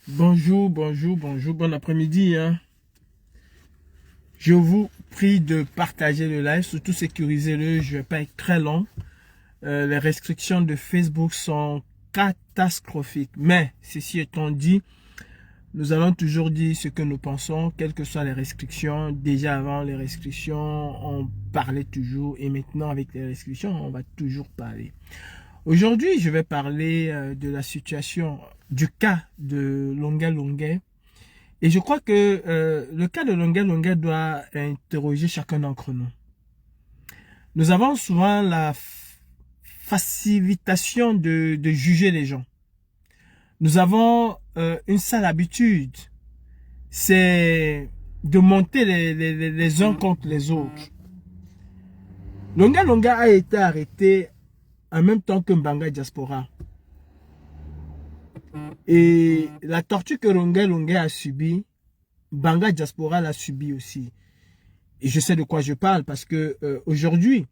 Bonjour, bon après-midi. Hein. Je vous prie de partager le live, surtout sécurisez-le, je ne vais pas être très long. Les restrictions de Facebook sont catastrophiques. Mais, ceci étant dit, nous allons toujours dire ce que nous pensons, quelles que soient les restrictions. Déjà avant les restrictions, on parlait toujours et maintenant avec les restrictions, on va toujours parler. Aujourd'hui, je vais parler de la situation, du cas de Longuet Longuet. Et je crois que le cas de Longuet Longuet doit interroger chacun d'entre nous. Nous avons souvent la facilitation de juger les gens. Nous avons une sale habitude, c'est de monter les uns contre les autres. Longuet Longuet a été arrêté en même temps que Mbanga Diaspora. Et la torture que Longuet Longuet a subie, Mbanga Diaspora l'a subie aussi. Et je sais de quoi je parle parce que aujourd'hui,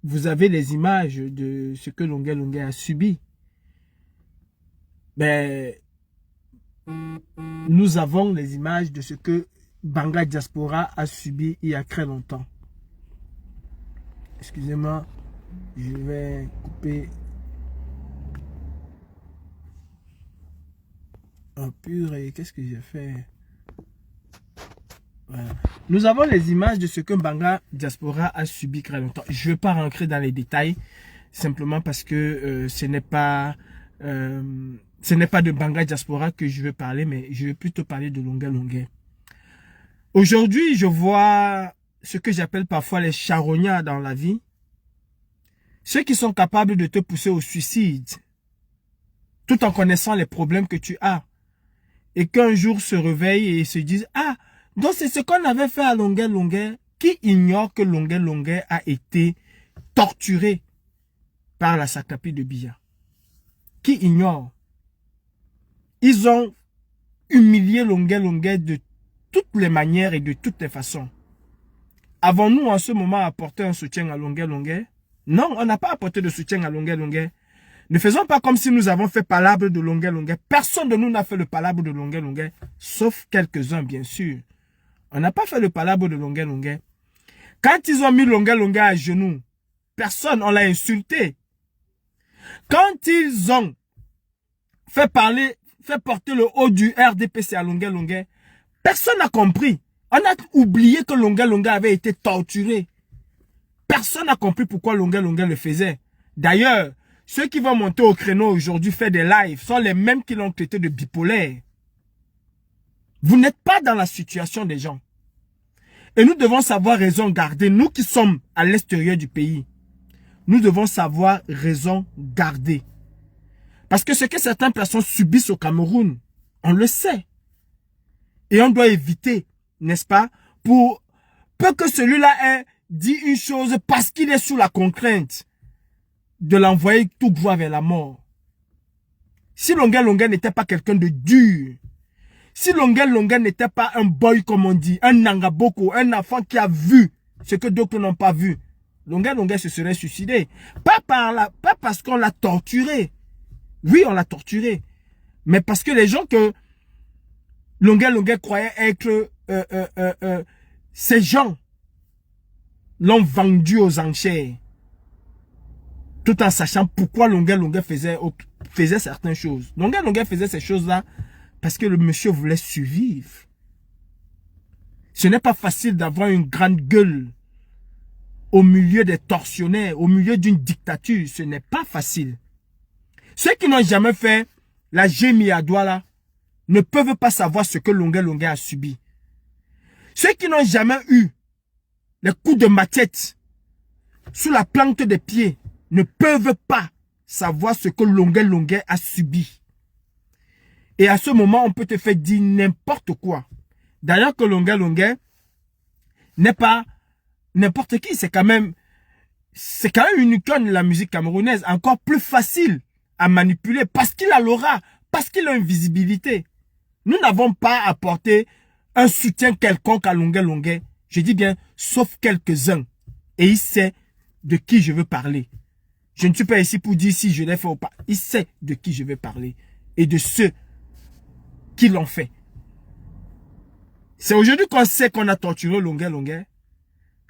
vous avez les images de ce que Longuet Longuet a subi. Mais nous avons les images de ce que Mbanga Diaspora a subi il y a très longtemps. Excusez-moi, je vais couper. Oh purée, qu'est-ce que j'ai fait? Voilà. Nous avons les images de ce que Mbanga Diaspora a subi très longtemps. Je ne vais pas rentrer dans les détails, simplement parce que ce n'est pas de Mbanga Diaspora que je veux parler, mais je vais plutôt parler de Longuet Longuet. Aujourd'hui, je vois ce que j'appelle parfois les charognards dans la vie. Ceux qui sont capables de te pousser au suicide, tout en connaissant les problèmes que tu as. Et qu'un jour se réveillent et se disent, ah, donc c'est ce qu'on avait fait à Longuet Longuet, qui ignore que Longuet Longuet a été torturé par la Sakapi de Biya. Qui ignore? Ils ont humilié Longuet Longuet de toutes les manières et de toutes les façons. Avons-nous en ce moment apporté un soutien à Longuet Longuet? Non, on n'a pas apporté de soutien à Longuet Longuet. Ne faisons pas comme si nous avons fait palabre de Longuet Longuet. Personne de nous n'a fait le palabre de Longuet Longuet, sauf quelques-uns bien sûr. On n'a pas fait le palabre de Longuet Longuet. Quand ils ont mis Longuet Longuet à genoux, personne, on l'a insulté. Quand ils ont fait porter le haut du RDPC à Longuet Longuet, personne n'a compris. On a oublié que Longuet Longuet avait été torturé. Personne n'a compris pourquoi Longuet Longuet le faisait. D'ailleurs, ceux qui vont monter au créneau aujourd'hui faire des lives sont les mêmes qui l'ont traité de bipolaire. Vous n'êtes pas dans la situation des gens. Et nous devons savoir raison garder. Nous qui sommes à l'extérieur du pays, nous devons savoir raison garder. Parce que ce que certaines personnes subissent au Cameroun, on le sait. Et on doit éviter, n'est-ce pas, pour peu que celui-là ait dit une chose parce qu'il est sous la contrainte de l'envoyer tout droit vers la mort. Si Longuet Longuet n'était pas quelqu'un de dur, si Longuet Longuet n'était pas un boy comme on dit, un Nangaboko, un enfant qui a vu ce que d'autres n'ont pas vu, Longuet Longuet se serait suicidé. Pas parce qu'on l'a torturé. Oui, on l'a torturé. Mais parce que les gens que Longuet Longuet croyait être ces gens l'ont vendu aux enchères. Tout en sachant pourquoi Longuet Longuet faisait certaines choses. Longuet Longuet faisait ces choses-là parce que le monsieur voulait survivre. Ce n'est pas facile d'avoir une grande gueule au milieu des tortionnaires, au milieu d'une dictature. Ce n'est pas facile. Ceux qui n'ont jamais fait la gémie à Douala ne peuvent pas savoir ce que Longuet Longuet a subi. Ceux qui n'ont jamais eu les coups de machette sous la plante des pieds ne peuvent pas savoir ce que Longuet Longuet a subi. Et à ce moment, on peut te faire dire n'importe quoi. D'ailleurs que Longuet Longuet n'est pas n'importe qui. C'est quand même une icône de la musique camerounaise. Encore plus facile à manipuler parce qu'il a l'aura, parce qu'il a une visibilité. Nous n'avons pas apporté un soutien quelconque à Longuet Longuet. Je dis bien, sauf quelques-uns. Et il sait de qui je veux parler. Je ne suis pas ici pour dire si je l'ai fait ou pas. Il sait de qui je veux parler. Et de ceux qui l'ont fait. C'est aujourd'hui qu'on sait qu'on a torturé Longuet Longuet.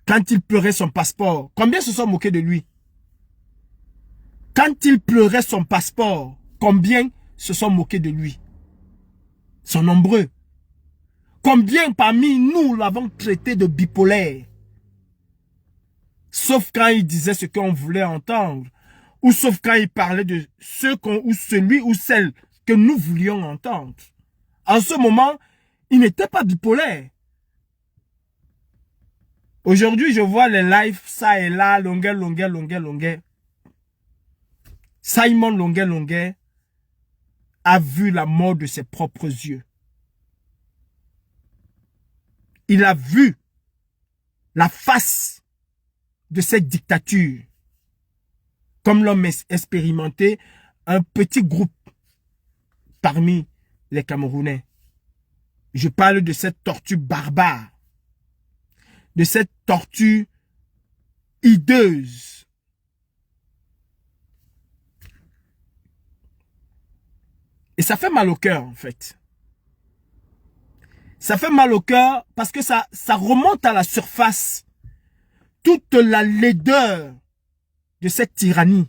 Quand il pleurait son passeport, combien se sont moqués de lui? Quand il pleurait son passeport, combien se sont moqués de lui? Ils sont nombreux. Combien parmi nous l'avons traité de bipolaire? Sauf quand il disait ce qu'on voulait entendre. Ou sauf quand il parlait de ou celui ou celle que nous voulions entendre. En ce moment, il n'était pas bipolaire. Aujourd'hui, je vois les lives, ça et là, Longuet. Simon Longuet a vu la mort de ses propres yeux. Il a vu la face de cette dictature. Comme l'homme expérimenté, un petit groupe parmi les Camerounais. Je parle de cette tortue barbare. De cette tortue hideuse. Et ça fait mal au cœur, en fait. Ça fait mal au cœur parce que ça remonte à la surface. Toute la laideur de cette tyrannie.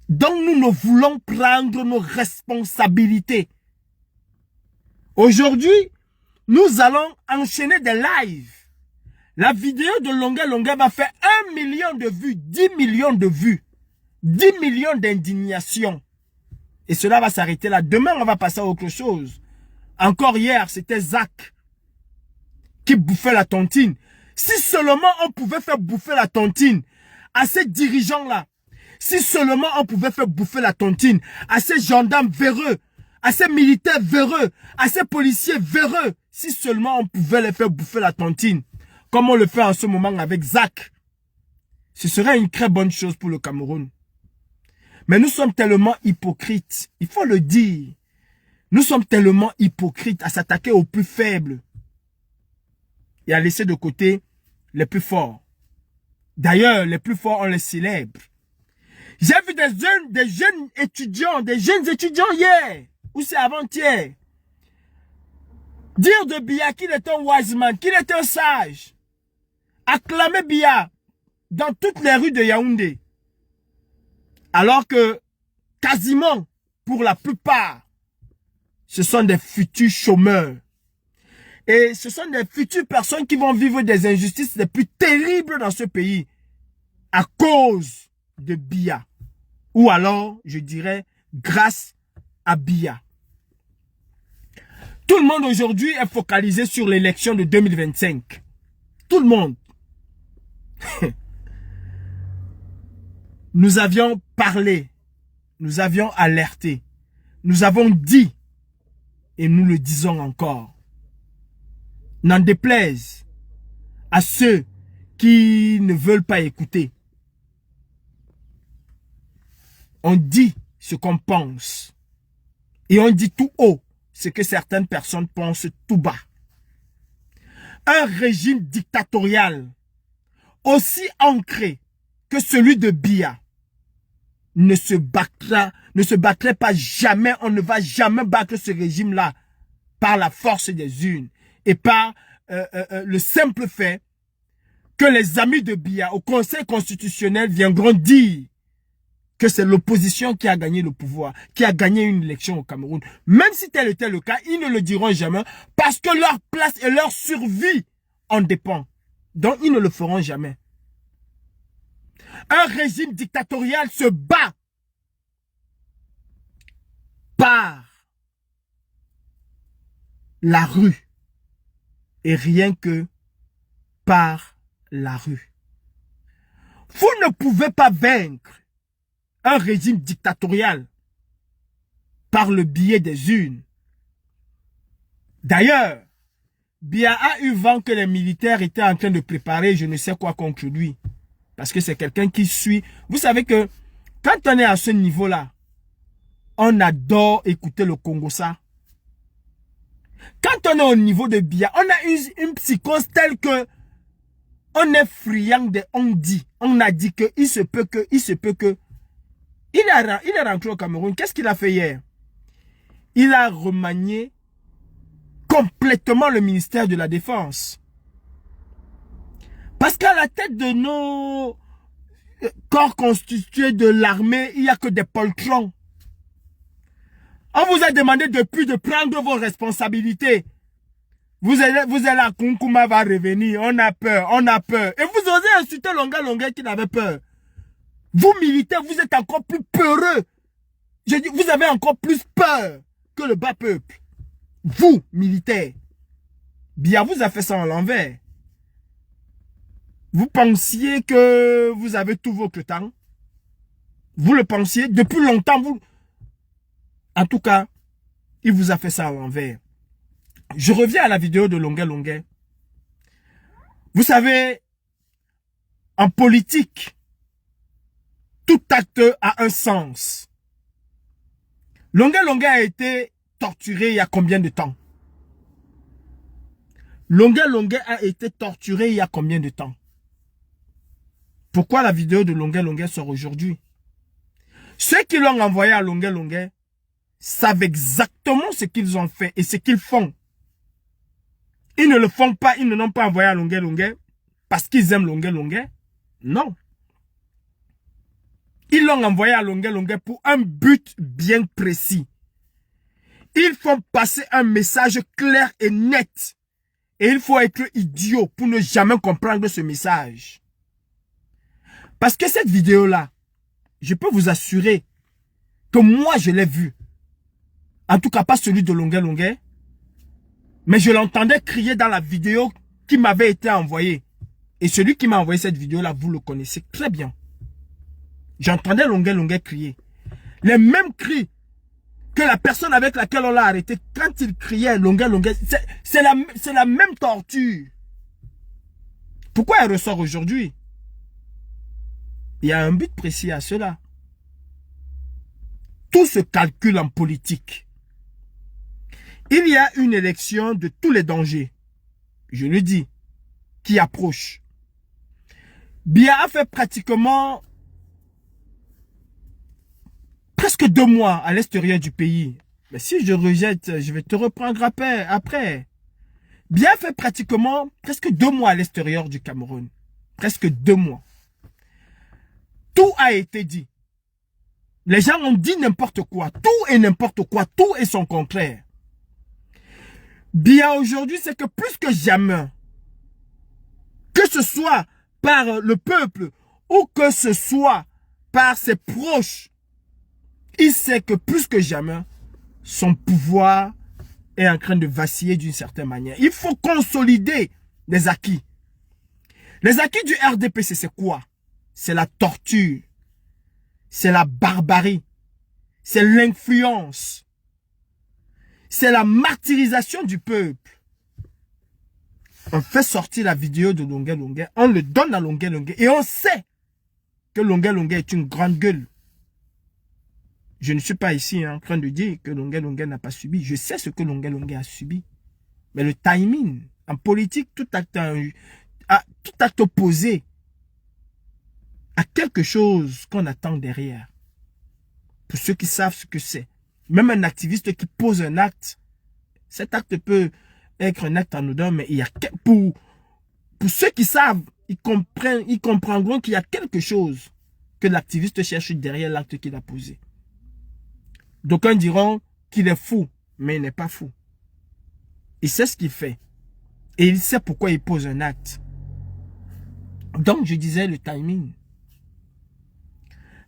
Donc nous ne voulons prendre nos responsabilités. Aujourd'hui, nous allons enchaîner des lives. La vidéo de Longuet va faire 1 million de vues, 10 millions de vues, 10 millions d'indignations. Et cela va s'arrêter là. Demain, on va passer à autre chose. Encore hier, c'était Zach qui bouffait la tontine. Si seulement on pouvait faire bouffer la tontine à ces dirigeants-là, si seulement on pouvait faire bouffer la tontine à ces gendarmes véreux, à ces militaires véreux, à ces policiers véreux, si seulement on pouvait les faire bouffer la tontine, comme on le fait en ce moment avec Zach, ce serait une très bonne chose pour le Cameroun. Mais nous sommes tellement hypocrites, il faut le dire. Nous sommes tellement hypocrites à s'attaquer aux plus faibles et à laisser de côté les plus forts. D'ailleurs, les plus forts, on les célèbre. J'ai vu des jeunes étudiants hier, ou c'est avant-hier, dire de Biya qu'il était un wise man, qu'il était un sage. Acclamer Biya dans toutes les rues de Yaoundé. Alors que, quasiment, pour la plupart, ce sont des futurs chômeurs. Et ce sont des futures personnes qui vont vivre des injustices les plus terribles dans ce pays. À cause de Biya. Ou alors, je dirais, grâce à Biya. Tout le monde aujourd'hui est focalisé sur l'élection de 2025. Tout le monde. Nous avions parlé. Nous avions alerté. Nous avons dit. Et nous le disons encore. N'en déplaise à ceux qui ne veulent pas écouter. On dit ce qu'on pense. Et on dit tout haut ce que certaines personnes pensent tout bas. Un régime dictatorial aussi ancré que celui de Biya ne se battrait pas jamais. On ne va jamais battre ce régime-là par la force des urnes et par le simple fait que les amis de Biya au Conseil constitutionnel viendront dire que c'est l'opposition qui a gagné le pouvoir, qui a gagné une élection au Cameroun. Même si tel était le cas, ils ne le diront jamais parce que leur place et leur survie en dépend. Donc ils ne le feront jamais. Un régime dictatorial se bat par la rue et rien que par la rue. Vous ne pouvez pas vaincre un régime dictatorial par le biais des urnes. D'ailleurs, Biya a eu vent que les militaires étaient en train de préparer je ne sais quoi contre lui. Parce que c'est quelqu'un qui suit. Vous savez que quand on est à ce niveau-là, on adore écouter le Congo ça. Quand on est au niveau de Biya, on a eu une psychose telle que on est friand de on dit. On a dit que il se peut que. Il est rentré au Cameroun. Qu'est-ce qu'il a fait hier? Il a remanié complètement le ministère de la Défense. Parce qu'à la tête de nos corps constitués de l'armée, il n'y a que des poltrons. On vous a demandé depuis de prendre vos responsabilités. Vous êtes là, Kunkuma va revenir, on a peur. Et vous osez insulter Longa Longa qui n'avait peur. Vous militaires, vous êtes encore plus peureux. Je dis, vous avez encore plus peur que le bas peuple. Vous, militaires. Biya vous a fait ça en l'envers. Vous pensiez que vous avez tout votre temps. Vous le pensiez depuis longtemps. En tout cas, il vous a fait ça à l'envers. Je reviens à la vidéo de Longa Longa. Vous savez, en politique, tout acte a un sens. Longa Longa a été torturé il y a combien de temps? Longa Longa a été torturé il y a combien de temps? Pourquoi la vidéo de Longa Longa sort aujourd'hui? Ceux qui l'ont envoyé à Longa Longa savent exactement ce qu'ils ont fait et ce qu'ils font. Ils ne le font pas, ils ne l'ont pas envoyé à Longa Longa parce qu'ils aiment Longa Longa. Non. Ils l'ont envoyé à Longa Longa pour un but bien précis. Ils font passer un message clair et net. Et il faut être idiot pour ne jamais comprendre ce message. Parce que cette vidéo-là, je peux vous assurer que moi je l'ai vue. En tout cas pas celui de Longa Longa. Mais je l'entendais crier dans la vidéo qui m'avait été envoyée. Et celui qui m'a envoyé cette vidéo-là, vous le connaissez très bien. J'entendais Longa Longa crier. Les mêmes cris que la personne avec laquelle on l'a arrêté, quand il criait Longa Longa, c'est la même torture. Pourquoi elle ressort aujourd'hui? Il y a un but précis à cela. Tout se calcule en politique. Il y a une élection de tous les dangers, je le dis, qui approche. Biya a fait pratiquement presque 2 mois à l'extérieur du pays. Mais si je rejette, je vais te reprendre après. Biya a fait pratiquement presque 2 mois à l'extérieur du Cameroun. Presque 2 mois. Tout a été dit. Les gens ont dit n'importe quoi. Tout et n'importe quoi. Tout et son contraire. Biya aujourd'hui, c'est que plus que jamais, que ce soit par le peuple ou que ce soit par ses proches, il sait que plus que jamais, son pouvoir est en train de vaciller d'une certaine manière. Il faut consolider les acquis. Les acquis du RDPC, c'est quoi? C'est la torture, c'est la barbarie, c'est l'influence. C'est la martyrisation du peuple. On fait sortir la vidéo de Longa Longa, on le donne à Longa Longa et on sait que Longa Longa est une grande gueule. Je ne suis pas ici en train de dire que Longa Longa n'a pas subi. Je sais ce que Longa Longa a subi. Mais le timing, en politique, tout acte opposé à quelque chose qu'on attend derrière. Pour ceux qui savent ce que c'est. Même un activiste qui pose un acte, cet acte peut être un acte anodin, mais il y a pour ceux qui savent, ils comprendront qu'il y a quelque chose que l'activiste cherche derrière l'acte qu'il a posé. D'aucuns diront qu'il est fou, mais il n'est pas fou. Il sait ce qu'il fait. Et il sait pourquoi il pose un acte. Donc je disais le timing.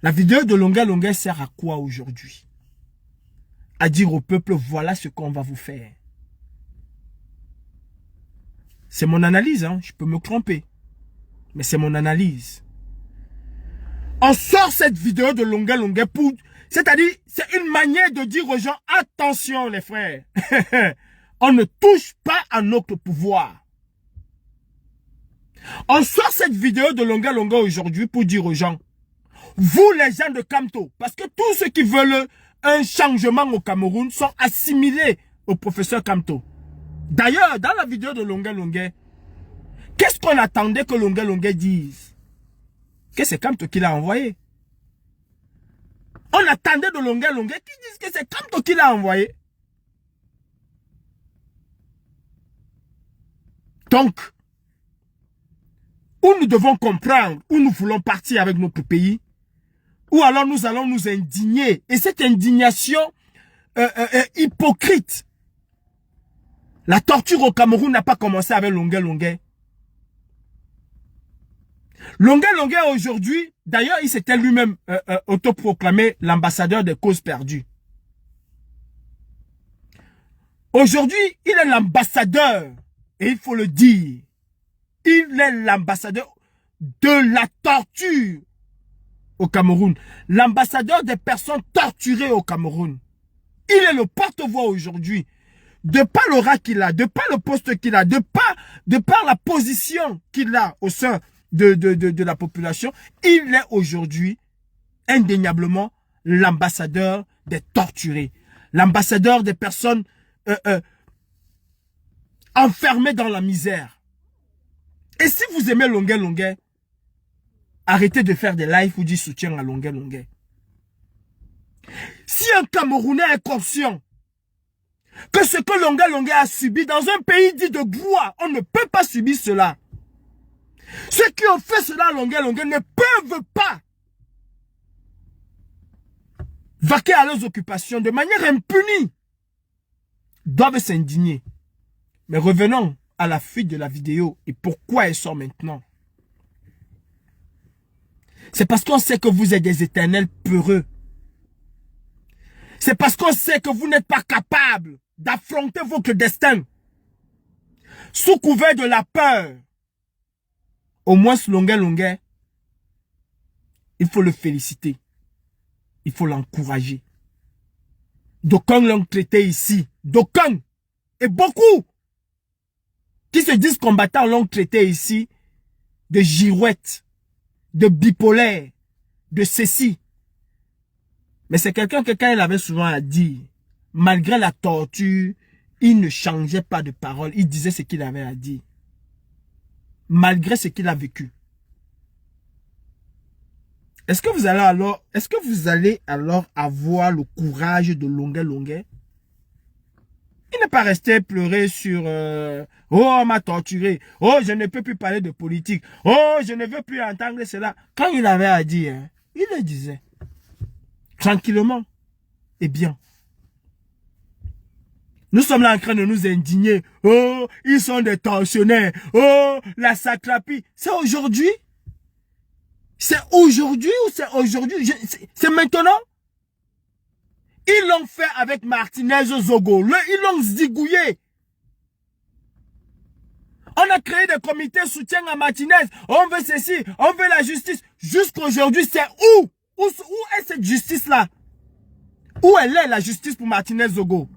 La vidéo de Longa Longa sert à quoi aujourd'hui? À dire au peuple, voilà ce qu'on va vous faire. C'est mon analyse, hein? Je peux me tromper. Mais c'est mon analyse. On sort cette vidéo de Longa Longa pour... C'est-à-dire, c'est une manière de dire aux gens, attention les frères, on ne touche pas à notre pouvoir. On sort cette vidéo de Longa Longa aujourd'hui pour dire aux gens, vous les gens de Kamto, parce que tous ceux qui veulent un changement au Cameroun sont assimilés au professeur Kamto. D'ailleurs, dans la vidéo de Longuet Longuet, qu'est-ce qu'on attendait que Longuet Longuet dise? Que c'est Kamto qui l'a envoyé. On attendait de Longuet Longuet qui dise que c'est Kamto qui l'a envoyé. Donc, où nous devons comprendre, où nous voulons partir avec notre pays, ou alors nous allons nous indigner. Et cette indignation hypocrite, la torture au Cameroun n'a pas commencé avec Longuet Longuet. Longuet Longuet aujourd'hui, d'ailleurs il s'était lui-même autoproclamé l'ambassadeur des causes perdues. Aujourd'hui, il est l'ambassadeur, et il faut le dire, il est l'ambassadeur de la torture au Cameroun. L'ambassadeur des personnes torturées au Cameroun. Il est le porte-voix aujourd'hui. De par l'aura qu'il a, de par le poste qu'il a, de par la position qu'il a au sein de la population, il est aujourd'hui indéniablement l'ambassadeur des torturés. L'ambassadeur des personnes enfermées dans la misère. Et si vous aimez Longuet Longuet, arrêtez de faire des lives ou du soutien à Longuet Longuet. Si un Camerounais est conscient que ce que Longuet Longuet a subi dans un pays dit de gloire, on ne peut pas subir cela. Ceux qui ont fait cela à Longuet Longuet ne peuvent pas vaquer à leurs occupations de manière impunie. Doivent s'indigner. Mais revenons à la fuite de la vidéo et pourquoi elle sort maintenant. C'est parce qu'on sait que vous êtes des éternels peureux. C'est parce qu'on sait que vous n'êtes pas capables d'affronter votre destin. Sous couvert de la peur. Au moins, Longuet Longuet, il faut le féliciter. Il faut l'encourager. D'aucuns l'ont traité ici. D'aucuns. Et beaucoup qui se disent combattants l'ont traité ici de girouette, de bipolaire, de ceci. Mais c'est quelqu'un que quand il avait souvent à dire, malgré la torture, il ne changeait pas de parole. Il disait ce qu'il avait à dire. Malgré ce qu'il a vécu. Est-ce que vous allez alors avoir le courage de Longuet Longuet? Il n'est pas resté pleurer sur oh, on m'a torturé. Oh, je ne peux plus parler de politique. Oh, je ne veux plus entendre cela. Quand il avait à dire, hein, il le disait. Tranquillement. Et bien. Nous sommes là en train de nous indigner. Oh, ils sont des tortionnaires. Oh, la satrapie. C'est aujourd'hui? C'est aujourd'hui ou c'est aujourd'hui? C'est maintenant? Ils l'ont fait avec Martinez Zogo. Ils l'ont zigouillé. On a créé des comités soutien à Martinez. On veut ceci, on veut la justice. Jusqu'aujourd'hui, c'est où? Où est cette justice-là? Où elle est la justice pour Martinez Zogo?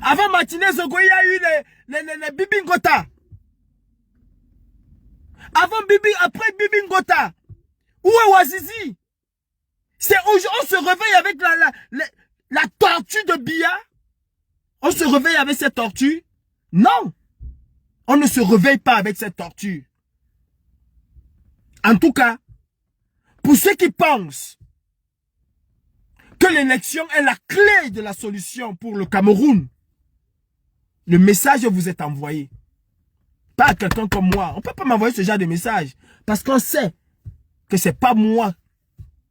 Avant Martinez Zogo, il y a eu les Bibi Ngota. Après Bibi Ngota. Où est Wazizi? C'est aujourd'hui, on se réveille avec la tortue de Biya. On se réveille avec cette tortue? Non. On ne se réveille pas avec cette tortue. En tout cas, pour ceux qui pensent que l'élection est la clé de la solution pour le Cameroun, le message vous est envoyé. Pas à quelqu'un comme moi. On ne peut pas m'envoyer ce genre de message. Parce qu'on sait que ce n'est pas moi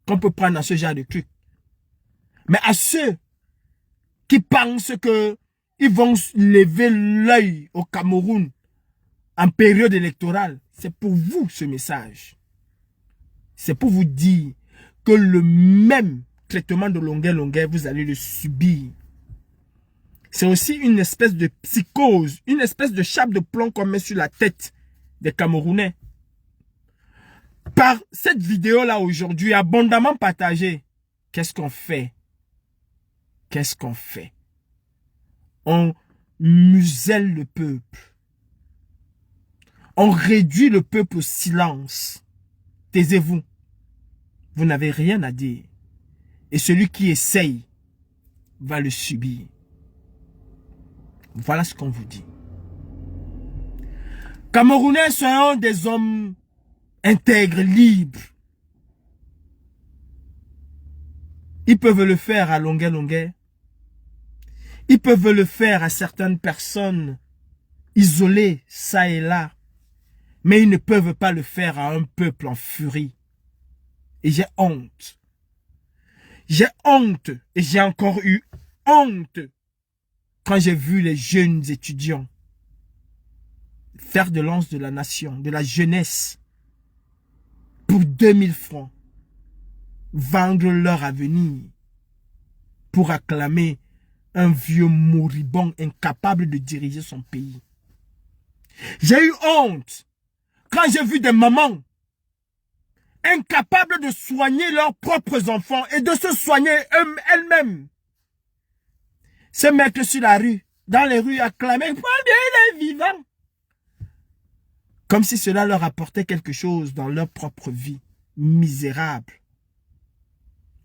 qu'on peut prendre dans ce genre de truc. Mais à ceux qui pensent que ils vont lever l'œil au Cameroun en période électorale, c'est pour vous ce message. C'est pour vous dire que le même traitement de Longuet Longuet, vous allez le subir. C'est aussi une espèce de psychose, une espèce de chape de plomb qu'on met sur la tête des Camerounais. Par cette vidéo-là aujourd'hui, abondamment partagée, qu'est-ce qu'on fait? Qu'est-ce qu'on fait? On muselle le peuple. On réduit le peuple au silence. Taisez-vous. Vous n'avez rien à dire. Et celui qui essaye va le subir. Voilà ce qu'on vous dit. Camerounais sont des hommes intègres, libres. Ils peuvent le faire à longueur. Ils peuvent le faire à certaines personnes isolées, ça et là. Mais ils ne peuvent pas le faire à un peuple en furie. Et j'ai honte. J'ai honte. Et j'ai encore eu honte quand j'ai vu les jeunes étudiants faire de lance de la nation, de la jeunesse, pour 2000 francs, vendre leur avenir pour acclamer un vieux moribond incapable de diriger son pays. J'ai eu honte quand j'ai vu des mamans incapables de soigner leurs propres enfants et de se soigner elles-mêmes. Se mettre sur la rue, dans les rues, acclamer, il est vivant. Comme si cela leur apportait quelque chose dans leur propre vie. Misérable.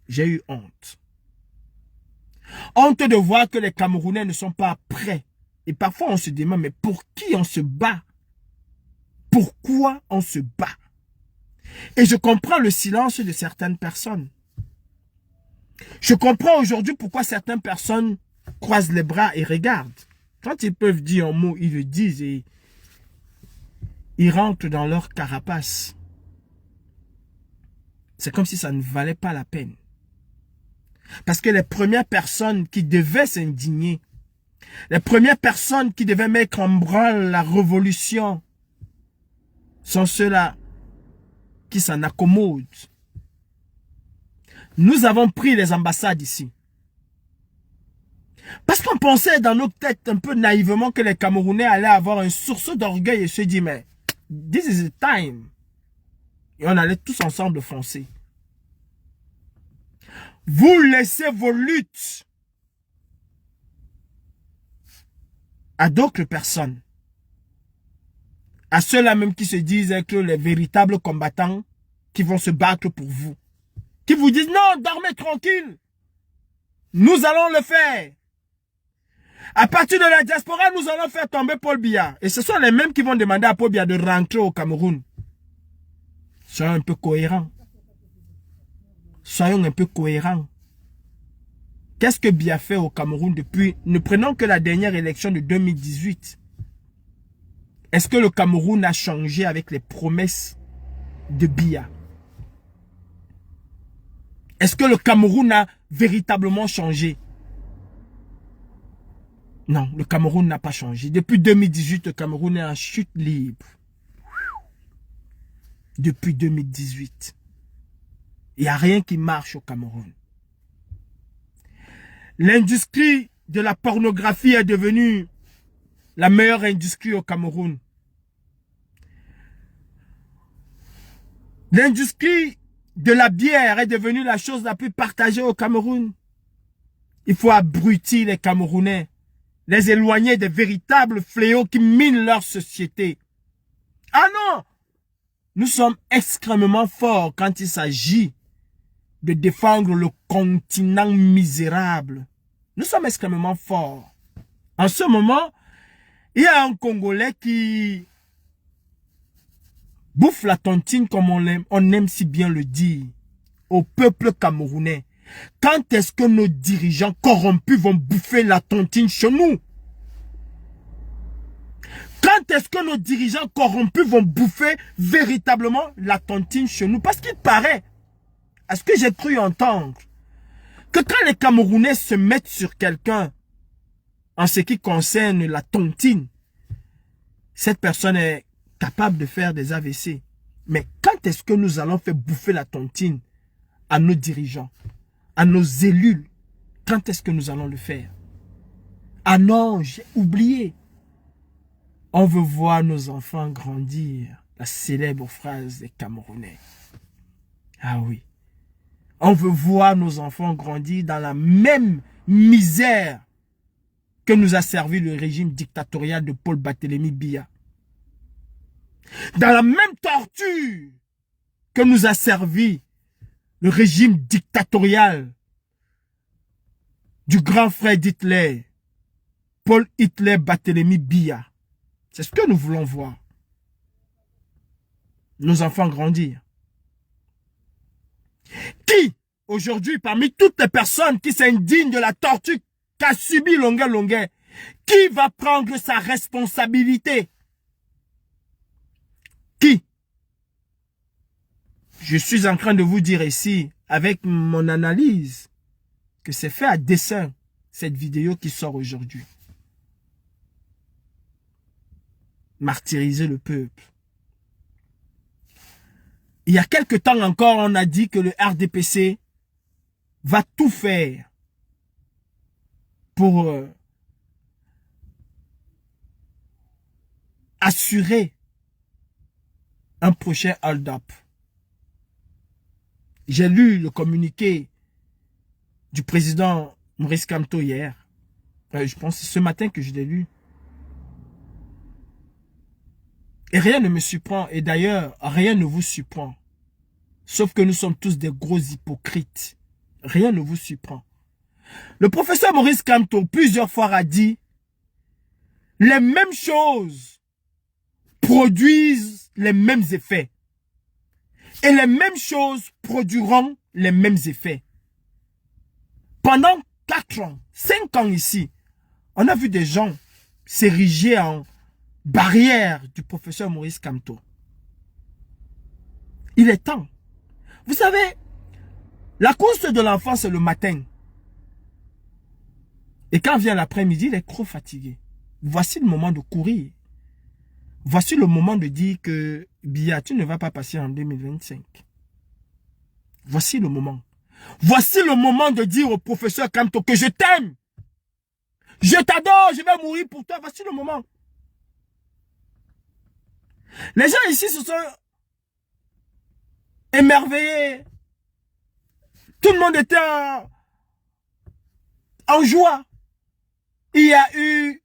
J'ai eu honte. Honte de voir que les Camerounais ne sont pas prêts. Et parfois on se demande, mais pour qui on se bat? Pourquoi on se bat? Et je comprends le silence de certaines personnes. Je comprends aujourd'hui pourquoi certaines personnes croisent les bras et regardent. Quand ils peuvent dire un mot, ils le disent et ils rentrent dans leur carapace. C'est comme si ça ne valait pas la peine. Parce que les premières personnes qui devaient s'indigner, les premières personnes qui devaient mettre en branle la révolution, sont ceux-là qui s'en accommodent. Nous avons pris les ambassades ici. Parce qu'on pensait dans nos têtes un peu naïvement que les Camerounais allaient avoir un sursaut d'orgueil et se dire, mais this is the time. Et on allait tous ensemble foncer. Vous laissez vos luttes à d'autres personnes. À ceux-là même qui se disent être les véritables combattants qui vont se battre pour vous. Qui vous disent, non, dormez tranquille. Nous allons le faire. À partir de la diaspora, nous allons faire tomber Paul Biya. Et ce sont les mêmes qui vont demander à Paul Biya de rentrer au Cameroun. Soyons un peu cohérents. Soyons un peu cohérents. Qu'est-ce que Biya fait au Cameroun depuis... Ne prenons que la dernière élection de 2018. Est-ce que le Cameroun a changé avec les promesses de Biya? Est-ce que le Cameroun a véritablement changé? Non, le Cameroun n'a pas changé. Depuis 2018, le Cameroun est en chute libre. Depuis 2018. Il n'y a rien qui marche au Cameroun. L'industrie de la pornographie est devenue la meilleure industrie au Cameroun. L'industrie de la bière est devenue la chose la plus partagée au Cameroun. Il faut abrutir les Camerounais, les éloigner des véritables fléaux qui minent leur société. Ah non! Nous sommes extrêmement forts quand il s'agit de défendre le continent misérable. Nous sommes extrêmement forts. En ce moment, il y a un Congolais qui bouffe la tontine comme on aime si bien le dire, au peuple camerounais. Quand est-ce que nos dirigeants corrompus vont bouffer la tontine chez nous? Quand est-ce que nos dirigeants corrompus vont bouffer véritablement la tontine chez nous? Parce qu'il paraît, à ce que j'ai cru entendre, que quand les Camerounais se mettent sur quelqu'un en ce qui concerne la tontine, cette personne est capable de faire des AVC. Mais quand est-ce que nous allons faire bouffer la tontine à nos dirigeants, à nos élus? Quand est-ce que nous allons le faire? Ah non, j'ai oublié. On veut voir nos enfants grandir. La célèbre phrase des Camerounais. Ah oui. On veut voir nos enfants grandir dans la même misère que nous a servi le régime dictatorial de Paul Barthélémy Biya. Dans la même torture que nous a servi le régime dictatorial du grand frère d'Hitler, Paul Hitler Barthélémy Biya. C'est ce que nous voulons voir. nos enfants grandir? Qui, aujourd'hui, parmi toutes les personnes qui s'indignent de la torture qu'a subi Longuet Longuet, qui va prendre sa responsabilité? Qui? Je suis en train de vous dire ici, avec mon analyse, que c'est fait à dessein, cette vidéo qui sort aujourd'hui. Martyriser le peuple. Il y a quelque temps encore, on a dit que le RDPC va tout faire pour assurer un prochain hold-up. J'ai lu le communiqué du président Maurice Kamto hier. Je pense que c'est ce matin que je l'ai lu. Et rien ne me surprend. Et d'ailleurs, rien ne vous surprend. Sauf que nous sommes tous des gros hypocrites. Rien ne vous surprend. Le professeur Maurice Kamto, plusieurs fois, a dit les mêmes choses produisent les mêmes effets. Et les mêmes choses produiront les mêmes effets. Pendant 4 ans, 5 ans ici, on a vu des gens s'ériger en barrière du professeur Maurice Kamto. Il est temps. Vous savez, la course de l'enfant, c'est le matin. Et quand vient l'après-midi, il est trop fatigué. Voici le moment de courir. Voici le moment de dire que Biya, tu ne vas pas passer en 2025. Voici le moment. Voici le moment de dire au professeur Kamto que je t'aime. Je t'adore, je vais mourir pour toi. Voici le moment. Les gens ici se sont émerveillés. Tout le monde était en joie. Il y a eu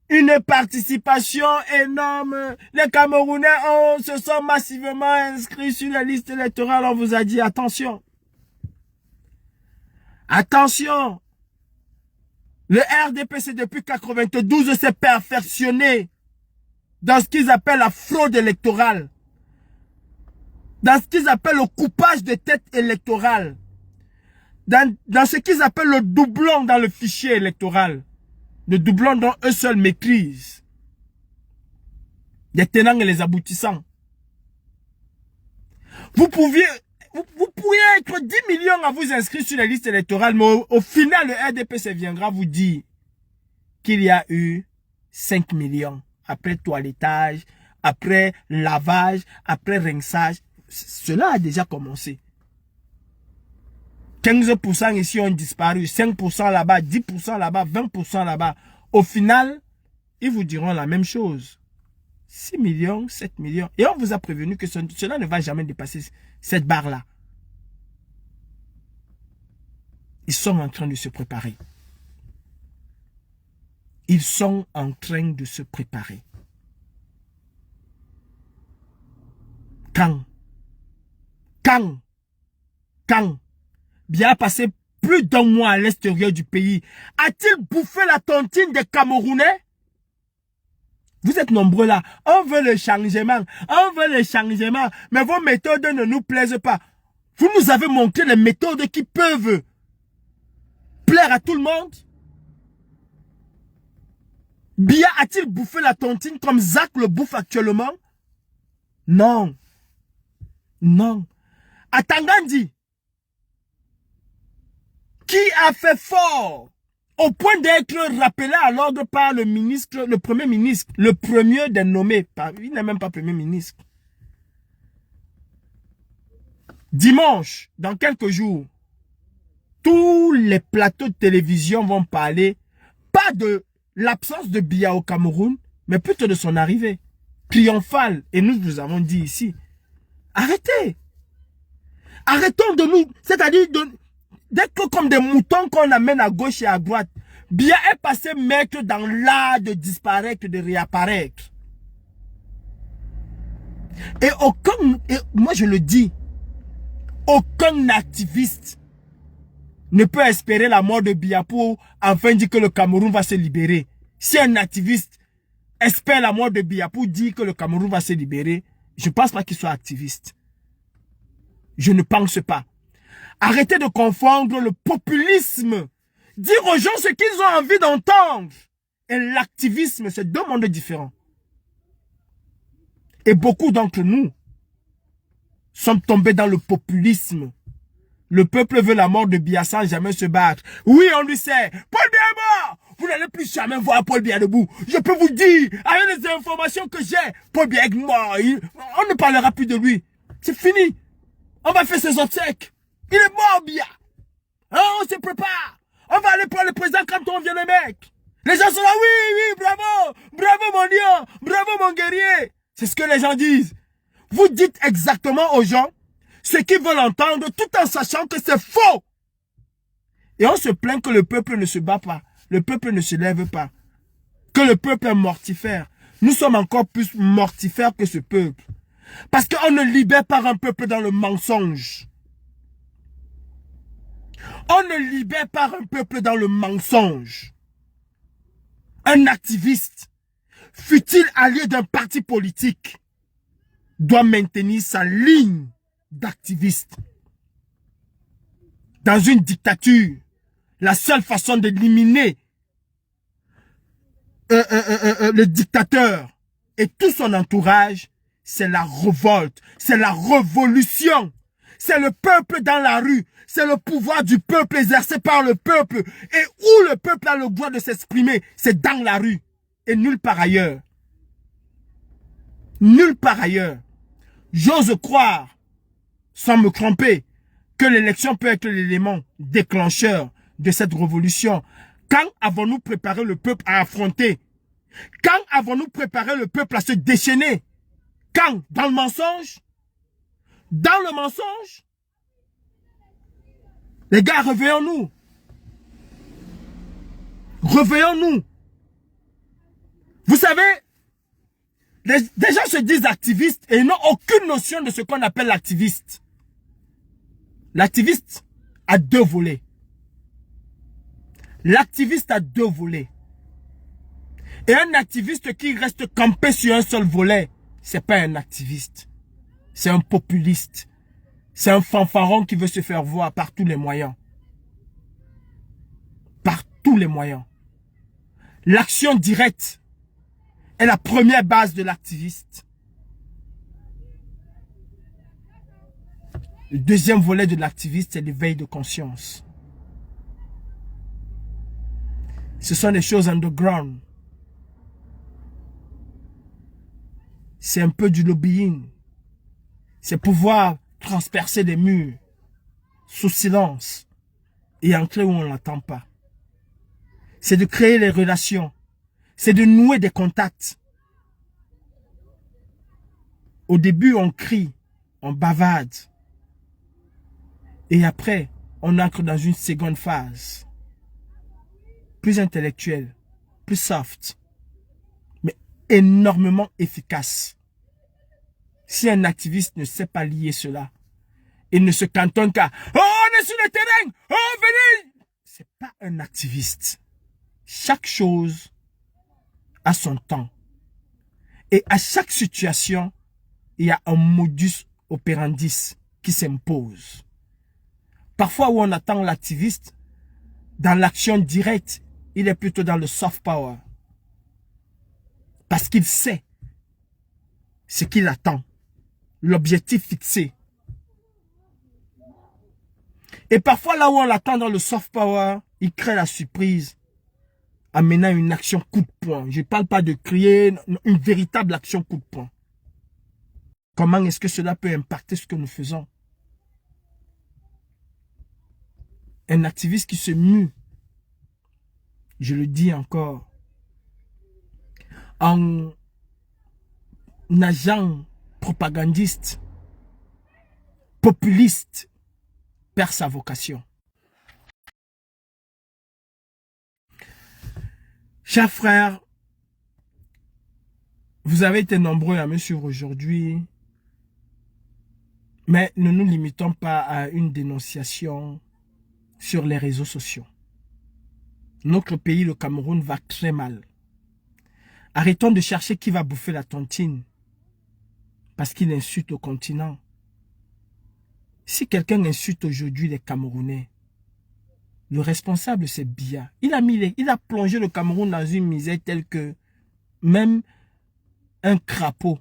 une participation énorme. Les Camerounais se sont massivement inscrits sur la liste électorale. On vous a dit attention. Attention. Le RDPC depuis 1992 s'est perfectionné dans ce qu'ils appellent la fraude électorale. Dans ce qu'ils appellent le coupage de tête électorale. Dans ce qu'ils appellent le doublon dans le fichier électoral. Le doublon dont eux seuls maîtrisent. Les tenants et les aboutissants. Vous pourriez être 10 millions à vous inscrire sur la liste électorale, mais au final, le RDPC viendra vous dire qu'il y a eu 5 millions. Après toilettage, après lavage, après rinçage. Cela a déjà commencé. 15% ici ont disparu, 5% là-bas, 10% là-bas, 20% là-bas. Au final, ils vous diront la même chose. 6 millions, 7 millions. Et on vous a prévenu que cela ne va jamais dépasser cette barre-là. Ils sont en train de se préparer. Ils sont en train de se préparer. Quand Biya passé plus d'un mois à l'extérieur du pays, a-t-il bouffé la tontine des Camerounais? Vous êtes nombreux là. On veut le changement. On veut le changement. Mais vos méthodes ne nous plaisent pas. Vous nous avez montré les méthodes qui peuvent plaire à tout le monde. Biya a-t-il bouffé la tontine comme Zach le bouffe actuellement? Non. Non. À Tangandi, qui a fait fort au point d'être rappelé à l'ordre par le ministre, le premier ministre, le premier des nommés. Il n'est même pas premier ministre. Dimanche, dans quelques jours, tous les plateaux de télévision vont parler, pas de l'absence de Biya au Cameroun, mais plutôt de son arrivée triomphale. Et nous vous avons dit ici, arrêtez. Arrêtons de nous, c'est-à-dire d'être comme des moutons qu'on amène à gauche et à droite. Biya est passé maître dans l'art de disparaître, de réapparaître. Et moi je le dis, aucun activiste ne peut espérer la mort de Biya pour enfin dire que le Cameroun va se libérer. Si un activiste espère la mort de Biya pour dire que le Cameroun va se libérer, Je ne pense pas qu'il soit activiste. Je ne pense pas. Arrêtez de confondre le populisme. Dire aux gens ce qu'ils ont envie d'entendre. Et l'activisme, c'est deux mondes différents. Et beaucoup d'entre nous sommes tombés dans le populisme. Le peuple veut la mort de Biya sans jamais se battre. Oui, on lui sait. Paul Biya est mort. Vous n'allez plus jamais voir Paul Biya debout. Je peux vous dire, avec les informations que j'ai, Paul Biya est mort. On ne parlera plus de lui. C'est fini. On va faire ses obsèques. Il est mort, Biya. Hein, on se prépare. On va aller prendre le président quand on vient, le mec. Les gens sont là, oui, oui, bravo. Bravo, mon lion. Bravo, mon guerrier. C'est ce que les gens disent. Vous dites exactement aux gens ce qu'ils veulent entendre tout en sachant que c'est faux. Et on se plaint que le peuple ne se bat pas. Le peuple ne se lève pas. Que le peuple est mortifère. Nous sommes encore plus mortifères que ce peuple. Parce qu'on ne libère pas un peuple dans le mensonge. On ne libère pas un peuple dans le mensonge. Un activiste, fût-il allié d'un parti politique, doit maintenir sa ligne d'activiste. Dans une dictature, la seule façon d'éliminer le dictateur et tout son entourage, c'est la révolte, c'est la révolution. C'est le peuple dans la rue, c'est le pouvoir du peuple exercé par le peuple. Et où le peuple a le droit de s'exprimer, c'est dans la rue et nulle part ailleurs. Nulle part ailleurs. J'ose croire, sans me tromper, que l'élection peut être l'élément déclencheur de cette révolution. Quand avons-nous préparé le peuple à affronter? Quand avons-nous préparé le peuple à se déchaîner? Quand? Dans le mensonge? Dans le mensonge? Les gars, réveillons-nous. Réveillons-nous. Vous savez, des gens se disent activistes et ils n'ont aucune notion de ce qu'on appelle l'activiste. L'activiste a deux volets. L'activiste a deux volets. Et un activiste qui reste campé sur un seul volet, c'est pas un activiste. C'est un populiste. C'est un fanfaron qui veut se faire voir par tous les moyens. Par tous les moyens. L'action directe est la première base de l'activiste. Le deuxième volet de l'activiste, c'est l'éveil de conscience. Ce sont des choses underground. C'est un peu du lobbying. C'est pouvoir transpercer des murs sous silence et entrer où on ne l'attend pas. C'est de créer les relations. C'est de nouer des contacts. Au début, on crie, on bavarde. Et après, on entre dans une seconde phase. Plus intellectuelle, plus soft, mais énormément efficace. Si un activiste ne sait pas lier cela, il ne se cantonne qu'à « Oh, on est sur le terrain! Oh, venez !» C'est pas un activiste. Chaque chose a son temps. Et à chaque situation, il y a un modus operandi qui s'impose. Parfois où on attend l'activiste, dans l'action directe, il est plutôt dans le soft power. Parce qu'il sait ce qu'il attend. L'objectif fixé. Et parfois là où on l'attend dans le soft power, il crée la surprise en menant une action coup de poing. Je ne parle pas de créer une véritable action coup de poing. Comment est-ce que cela peut impacter ce que nous faisons? Un activiste qui se mue, je le dis encore, en agent propagandiste, populiste, perd sa vocation. Chers frères, vous avez été nombreux à me suivre aujourd'hui, mais ne nous limitons pas à une dénonciation sur les réseaux sociaux. Notre pays, le Cameroun, va très mal. Arrêtons de chercher qui va bouffer la tontine. parce qu'il insulte le continent. Si quelqu'un insulte aujourd'hui les Camerounais, le responsable c'est Biya. Il a plongé le Cameroun dans une misère telle que même un crapaud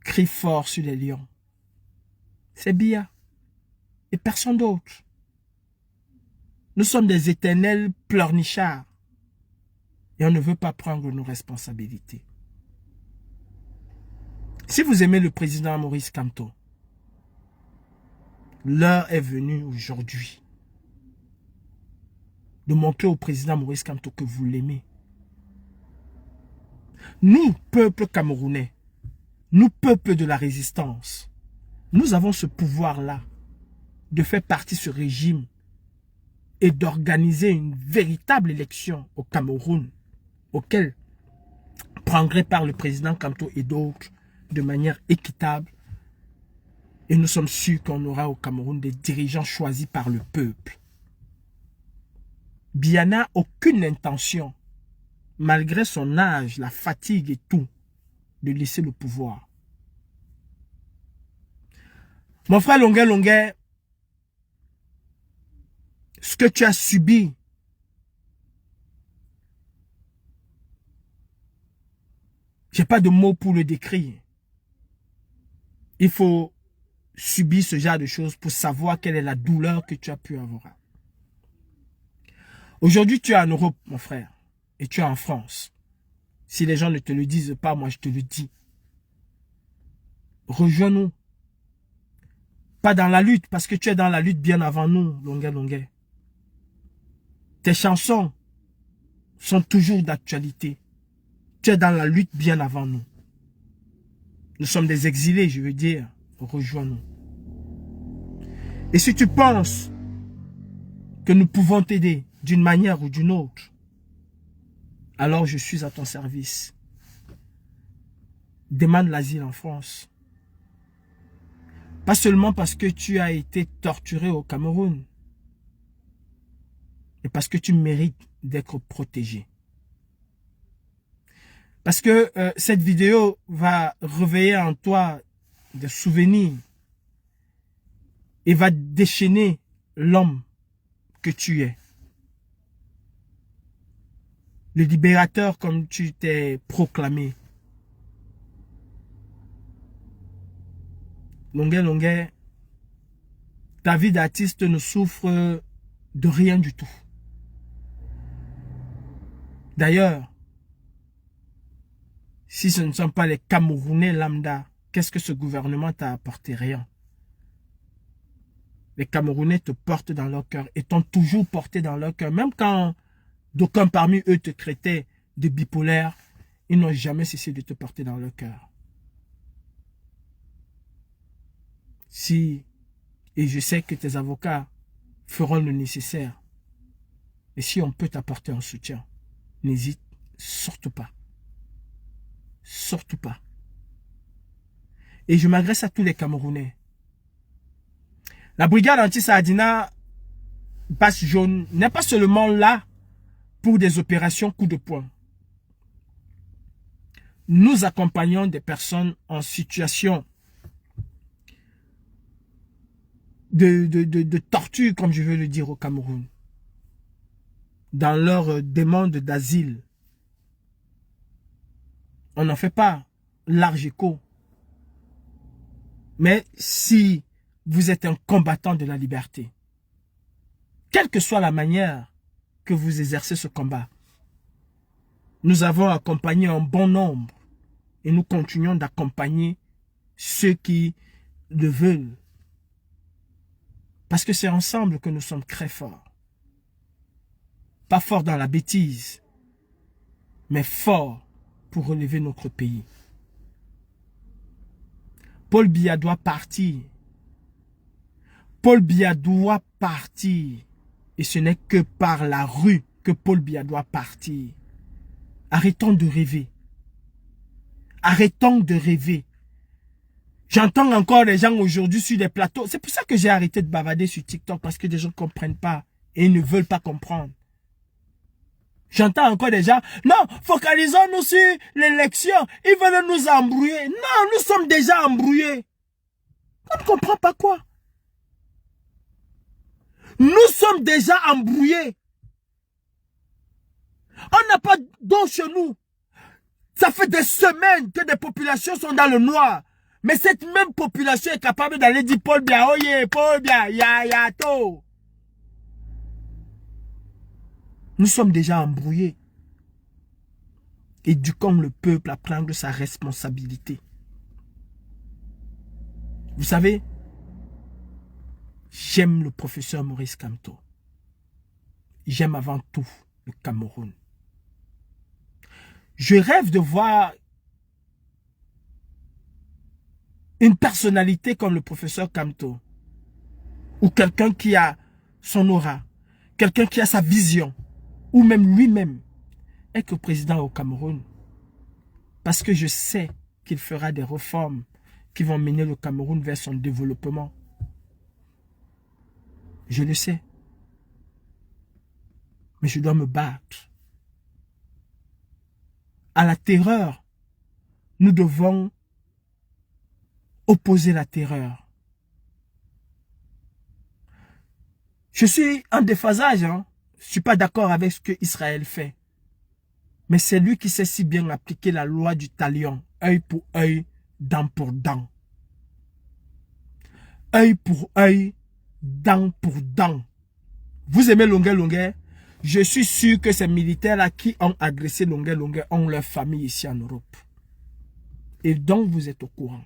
crie fort sur les lions. C'est Biya et personne d'autre. Nous sommes des éternels pleurnichards et on ne veut pas prendre nos responsabilités. Si vous aimez le président Maurice Kamto, l'heure est venue aujourd'hui de montrer au président Maurice Kamto que vous l'aimez. Nous, peuple camerounais, nous, peuple de la résistance, nous avons ce pouvoir-là de faire partie de ce régime et d'organiser une véritable élection au Cameroun, auquel prendrait part le président Kamto et d'autres de manière équitable. Et nous sommes sûrs qu'on aura au Cameroun des dirigeants choisis par le peuple. Biya n'a aucune intention, malgré son âge, la fatigue et tout, de laisser le pouvoir. Mon frère Longuet, ce que tu as subi, j'ai pas de mots pour le décrire. Il faut subir ce genre de choses pour savoir quelle est la douleur que tu as pu avoir. Aujourd'hui, tu es en Europe, mon frère, et tu es en France. Si les gens ne te le disent pas, moi je te le dis. Rejoins-nous. Pas dans la lutte, parce que tu es dans la lutte bien avant nous, Longuet. Tes chansons sont toujours d'actualité. Tu es dans la lutte bien avant nous. Nous sommes des exilés, je veux dire. Rejoins-nous. Et si tu penses que nous pouvons t'aider d'une manière ou d'une autre, alors je suis à ton service. Demande l'asile en France. Pas seulement parce que tu as été torturé au Cameroun, mais parce que tu mérites d'être protégé. Parce que cette vidéo va réveiller en toi des souvenirs et va déchaîner l'homme que tu es. Le libérateur comme tu t'es proclamé. Longuet, ta vie d'artiste ne souffre de rien du tout. D'ailleurs, si ce ne sont pas les Camerounais lambda, qu'est-ce que ce gouvernement t'a apporté? Rien. Les Camerounais te portent dans leur cœur et t'ont toujours porté dans leur cœur. Même quand d'aucuns parmi eux te traitaient de bipolaire, ils n'ont jamais cessé de te porter dans leur cœur. Si, et je sais que tes avocats feront le nécessaire, et si on peut t'apporter un soutien, n'hésite surtout pas. Surtout pas. Et je m'adresse à tous les Camerounais. La brigade anti-Sardina Basse Jaune n'est pas seulement là pour des opérations coup de poing. Nous accompagnons des personnes en situation de torture, comme je veux le dire au Cameroun, dans leur demande d'asile. On n'en fait pas large écho. Mais si vous êtes un combattant de la liberté, quelle que soit la manière que vous exercez ce combat, nous avons accompagné un bon nombre et nous continuons d'accompagner ceux qui le veulent. Parce que c'est ensemble que nous sommes très forts. Pas forts dans la bêtise, mais forts pour relever notre pays. Paul Biya doit partir. Paul Biya doit partir. Et ce n'est que par la rue que Paul Biya doit partir. Arrêtons de rêver. Arrêtons de rêver. J'entends encore les gens aujourd'hui sur des plateaux. C'est pour ça que j'ai arrêté de bavader sur TikTok. Parce que les gens ne comprennent pas. Et ils ne veulent pas comprendre. J'entends encore des gens, non, focalisons-nous sur l'élection, ils veulent nous embrouiller. Non, nous sommes déjà embrouillés. On ne comprend pas quoi. Nous sommes déjà embrouillés. On n'a pas d'eau chez nous. Ça fait des semaines que des populations sont dans le noir. Mais cette même population est capable d'aller dire Paul Biya, oye, Paul Biya, ya, to. Nous sommes déjà embrouillés. Éduquons le peuple à prendre sa responsabilité. Vous savez, j'aime le professeur Maurice Kamto. J'aime avant tout le Cameroun. Je rêve de voir une personnalité comme le professeur Kamto. Ou quelqu'un qui a son aura. Quelqu'un qui a sa vision. Ou même lui-même être président au Cameroun. Parce que je sais qu'il fera des réformes qui vont mener le Cameroun vers son développement. Je le sais. Mais je dois me battre. À la terreur, nous devons opposer la terreur. Je suis en déphasage. Je ne suis pas d'accord avec ce que Israël fait. Mais c'est lui qui sait si bien appliquer la loi du talion. Œil pour œil, dent pour dent. Œil pour œil, dent pour dent. Vous aimez Longuet Longuet? Je suis sûr que ces militaires-là qui ont agressé Longuet Longuet ont leur famille ici en Europe. Et donc vous êtes au courant.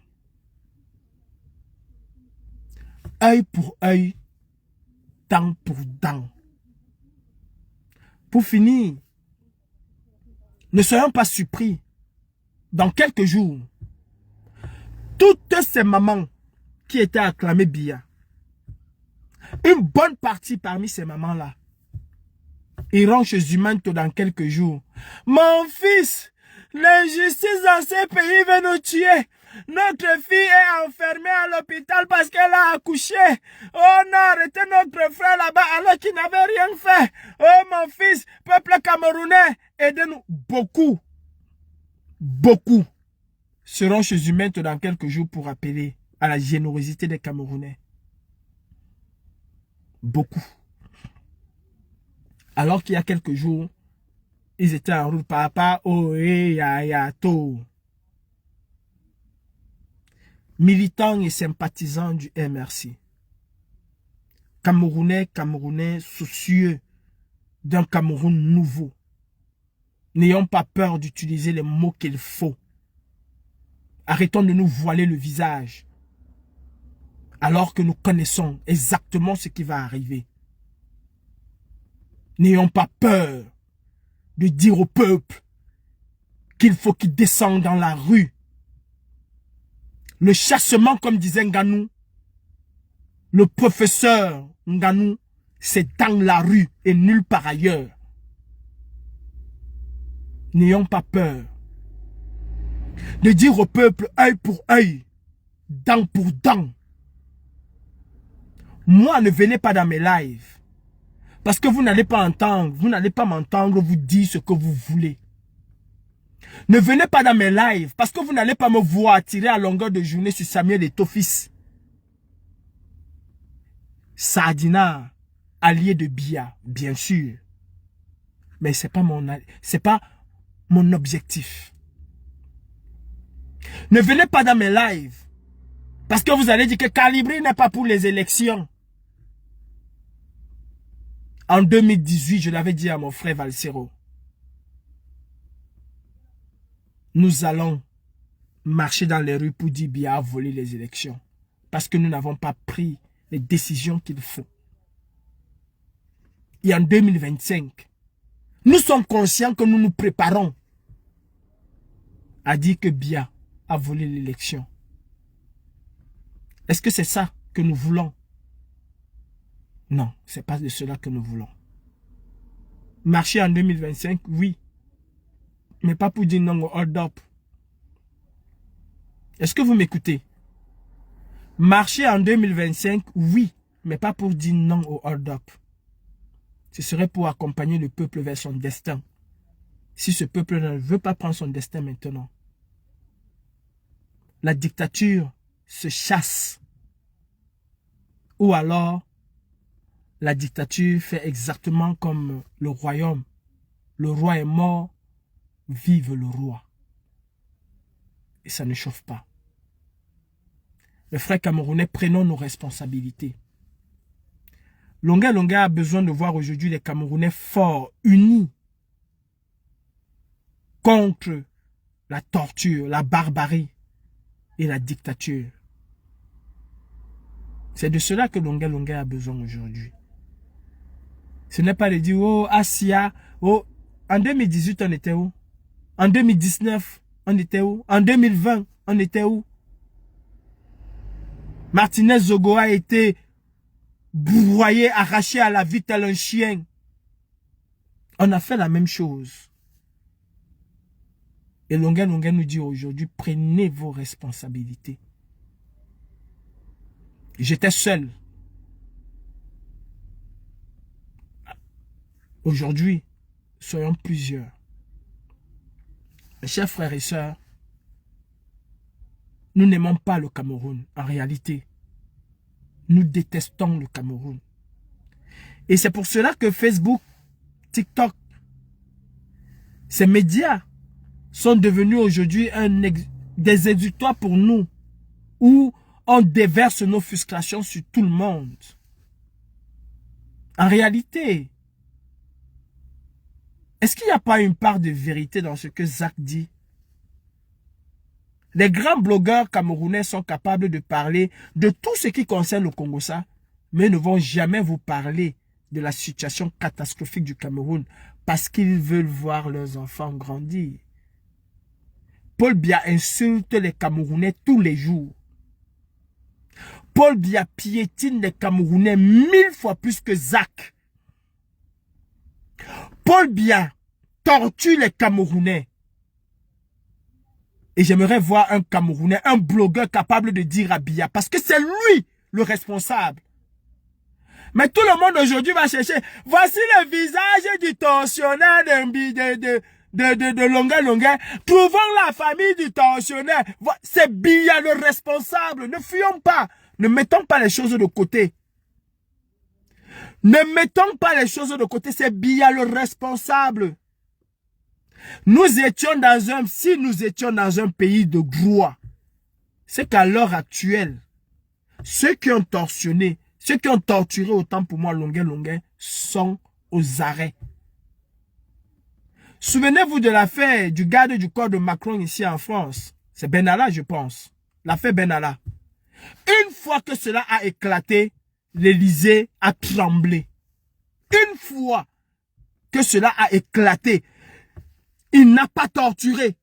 Œil pour œil, dent pour dent. Pour finir, ne soyons pas surpris. Dans quelques jours, toutes ces mamans qui étaient acclamées Biya, une bonne partie parmi ces mamans-là, iront chez Zumanto dans quelques jours. Mon fils, l'injustice dans ces pays veut nous tuer. Notre fille est enfermée à l'hôpital parce qu'elle a accouché. Oh, on a arrêté notre frère là-bas alors qu'il n'avait rien fait. Oh, mon fils, peuple camerounais, aidez-nous. Beaucoup seront chez Zumanto dans quelques jours pour appeler à la générosité des Camerounais. Beaucoup. Alors qu'il y a quelques jours, ils étaient en route papa, oh, ya, to. Militants et sympathisants du MRC. Camerounais soucieux d'un Cameroun nouveau. N'ayons pas peur d'utiliser les mots qu'il faut. Arrêtons de nous voiler le visage. Alors que nous connaissons exactement ce qui va arriver. N'ayons pas peur de dire au peuple qu'il faut qu'il descende dans la rue. Le chassement, comme disait Nganou, le professeur Nganou, c'est dans la rue et nulle part ailleurs. N'ayons pas peur de dire au peuple œil pour œil, dent pour dent. Moi, ne venez pas dans mes lives. Parce que vous n'allez pas entendre, vous n'allez pas m'entendre vous dire ce que vous voulez. Ne venez pas dans mes lives parce que vous n'allez pas me voir tirer à longueur de journée sur Samuel Eto'o fils. Sardina, allié de Biya, bien sûr. Mais c'est pas mon objectif. Ne venez pas dans mes lives parce que vous allez dire que Calibri n'est pas pour les élections. En 2018, je l'avais dit à mon frère Valsero. Nous allons marcher dans les rues pour dire Biya a volé les élections. Parce que nous n'avons pas pris les décisions qu'il faut. Et en 2025, nous sommes conscients que nous nous préparons à dire que Biya a volé l'élection. Est-ce que c'est ça que nous voulons? Non, ce n'est pas de cela que nous voulons. Marcher en 2025, oui. Mais pas pour dire non au hold-up. Est-ce que vous m'écoutez? Marcher en 2025, oui. Mais pas pour dire non au hold-up. Ce serait pour accompagner le peuple vers son destin. si ce peuple ne veut pas prendre son destin maintenant. La dictature se chasse. Ou alors, la dictature fait exactement comme le royaume. Le roi est mort, vive le roi. Et ça ne chauffe pas. Les frères camerounais, prenons nos responsabilités. Longa Longa a besoin de voir aujourd'hui les Camerounais forts, unis contre la torture, la barbarie et la dictature. C'est de cela que Longa Longa a besoin aujourd'hui. Ce n'est pas de dire, oh, Asia, oh, en 2018, on était où? En 2019, on était où? En 2020, on était où? Martinez Zogo a été broyé, arraché à la vie tel un chien. On a fait la même chose. Et Longa Longa nous dit aujourd'hui, prenez vos responsabilités. J'étais seul. Aujourd'hui, soyons plusieurs. Mes chers frères et sœurs, nous n'aimons pas le Cameroun. En réalité, nous détestons le Cameroun. Et c'est pour cela que Facebook, TikTok, ces médias sont devenus aujourd'hui des exutoires pour nous, où on déverse nos frustrations sur tout le monde. En réalité, est-ce qu'il n'y a pas une part de vérité dans ce que Zach dit? Les grands blogueurs camerounais sont capables de parler de tout ce qui concerne le Congo-Ça, mais ne vont jamais vous parler de la situation catastrophique du Cameroun parce qu'ils veulent voir leurs enfants grandir. Paul Biya insulte les Camerounais tous les jours. Paul Biya piétine les Camerounais 1000 fois plus que Zach. Paul Biya torture les Camerounais. Et j'aimerais voir un Camerounais, un blogueur capable de dire à Biya, parce que c'est lui le responsable. Mais tout le monde aujourd'hui va chercher, voici le visage du tortionnaire de Longa Longa. Trouvons la famille du tortionnaire. C'est Biya le responsable. Ne fuyons pas. Ne mettons pas les choses de côté. Ne mettons pas les choses de côté. C'est Biya le responsable. Si nous étions dans un pays de droit, c'est qu'à l'heure actuelle, ceux qui ont torsionné, ceux qui ont torturé autant pour moi Longa Longa sont aux arrêts. Souvenez-vous de l'affaire du garde du corps de Macron ici en France. C'est Benalla, je pense. L'affaire Benalla. Une fois que cela a éclaté, l'Élysée a tremblé. Une fois que cela a éclaté, il n'a pas torturé.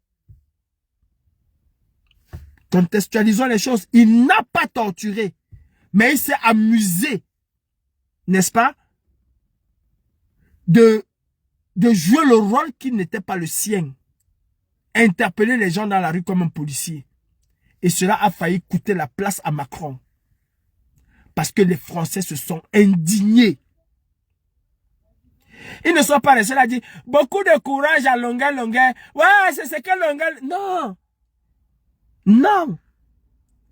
Contextualisons les choses. Il n'a pas torturé. Mais il s'est amusé, n'est-ce pas, de jouer le rôle qui n'était pas le sien. Interpeller les gens dans la rue comme un policier. Et cela a failli coûter la place à Macron. Parce que les Français se sont indignés. Ils ne sont pas restés là à dire beaucoup de courage à Longa Longa. Ouais, c'est ce que Longa... Non. Non.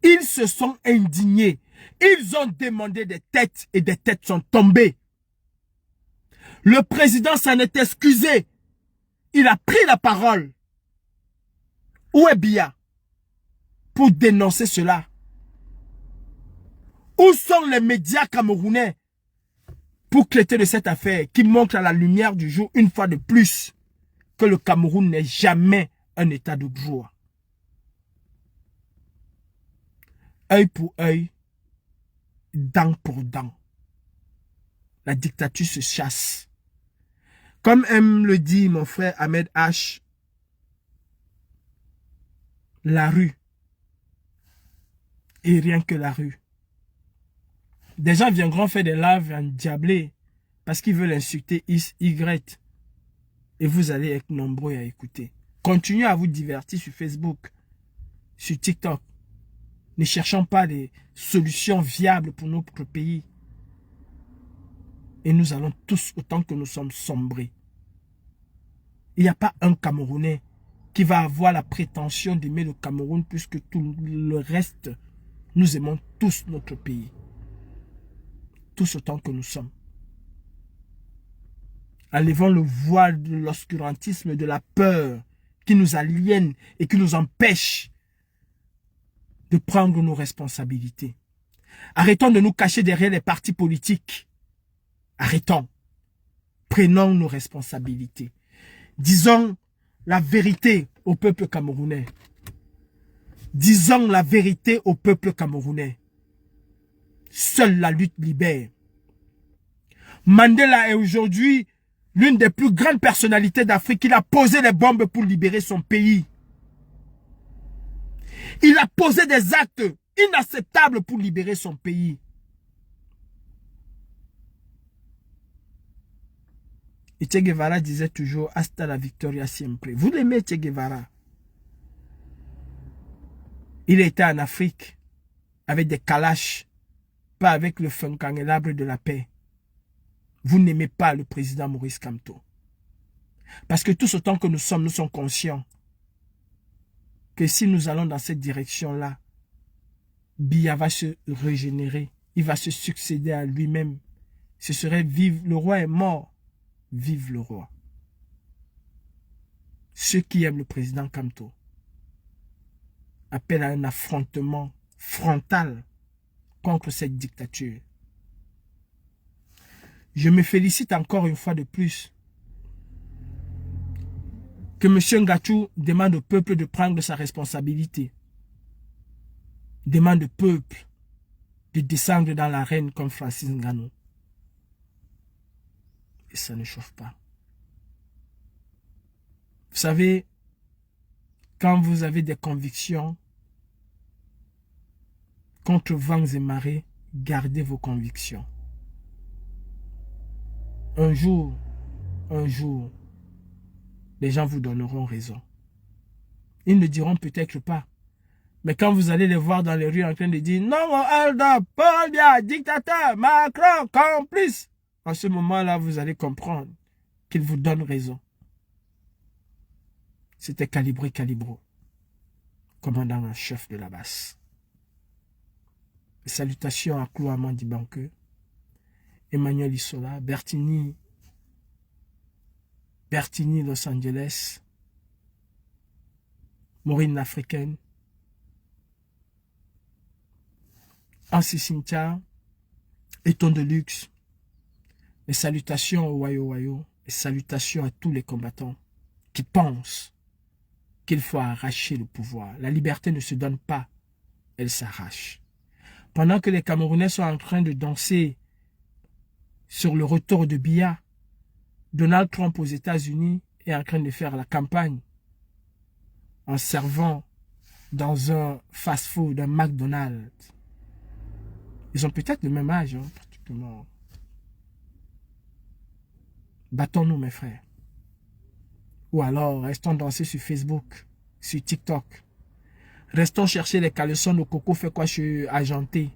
Ils se sont indignés. Ils ont demandé des têtes et des têtes sont tombées. Le président s'en est excusé. Il a pris la parole. Où est Biya pour dénoncer cela? Où sont les médias camerounais pour traiter de cette affaire qui montre à la lumière du jour une fois de plus que le Cameroun n'est jamais un état de droit? Œil pour œil, dent pour dent. La dictature se chasse. Comme aime le dit mon frère Ahmed H, la rue et rien que la rue. Des gens viendront faire des lives endiablés parce qu'ils veulent insulter X, Y. Et vous allez être nombreux à écouter. Continuez à vous divertir sur Facebook, sur TikTok. Ne cherchons pas des solutions viables pour notre pays. Et nous allons tous, autant que nous sommes, sombrer. Il n'y a pas un Camerounais qui va avoir la prétention d'aimer le Cameroun puisque tout le reste, nous aimons tous notre pays. Tous autant que nous sommes. Enlevons le voile de l'obscurantisme, de la peur qui nous aliène et qui nous empêche de prendre nos responsabilités. Arrêtons de nous cacher derrière les partis politiques. Arrêtons. Prenons nos responsabilités. Disons la vérité au peuple camerounais. Disons la vérité au peuple camerounais. Seule la lutte libère. Mandela est aujourd'hui l'une des plus grandes personnalités d'Afrique. Il a posé les bombes pour libérer son pays. Il a posé des actes inacceptables pour libérer son pays. Et Che Guevara disait toujours hasta la victoria siempre. Vous l'aimez Che Guevara? Il était en Afrique avec des kalash, pas avec le funkangelabre de la paix. Vous n'aimez pas le président Maurice Kamto. Parce que tous autant que nous sommes conscients que si nous allons dans cette direction-là, Biya va se régénérer. Il va se succéder à lui-même. Ce serait vive, le roi est mort. Vive le roi. Ceux qui aiment le président Kamto appellent à un affrontement frontal contre cette dictature. Je me félicite encore une fois de plus que M. Ngachou demande au peuple de prendre sa responsabilité. Demande au peuple de descendre dans l'arène comme Francis Ngannou. Et ça ne chauffe pas. Vous savez, quand vous avez des convictions, contre vents et marées, gardez vos convictions. Un jour, les gens vous donneront raison. Ils ne diront peut-être pas. Mais quand vous allez les voir dans les rues en train de dire « Non, Alda, Paul Biya, dictateur, Macron, complice », en ce moment-là, vous allez comprendre qu'ils vous donnent raison. C'était Calibré Calibro, commandant en chef de la basse. Salutations à Clouamant Dibanque, Emmanuel Isola, Bertini Los Angeles, Maureen l'Africaine, Ansi Cynthia, Eton de Luxe. Et salutations au Wayo Wayo, et salutations à tous les combattants qui pensent qu'il faut arracher le pouvoir. La liberté ne se donne pas, elle s'arrache. Pendant que les Camerounais sont en train de danser sur le retour de Biya, Donald Trump aux États-Unis est en train de faire la campagne en servant dans un fast-food, un McDonald's. Ils ont peut-être le même âge, pratiquement. Battons-nous, mes frères. Ou alors, restons danser sur Facebook, sur TikTok. Restons chercher les caleçons de coco fait quoi chez Argenté.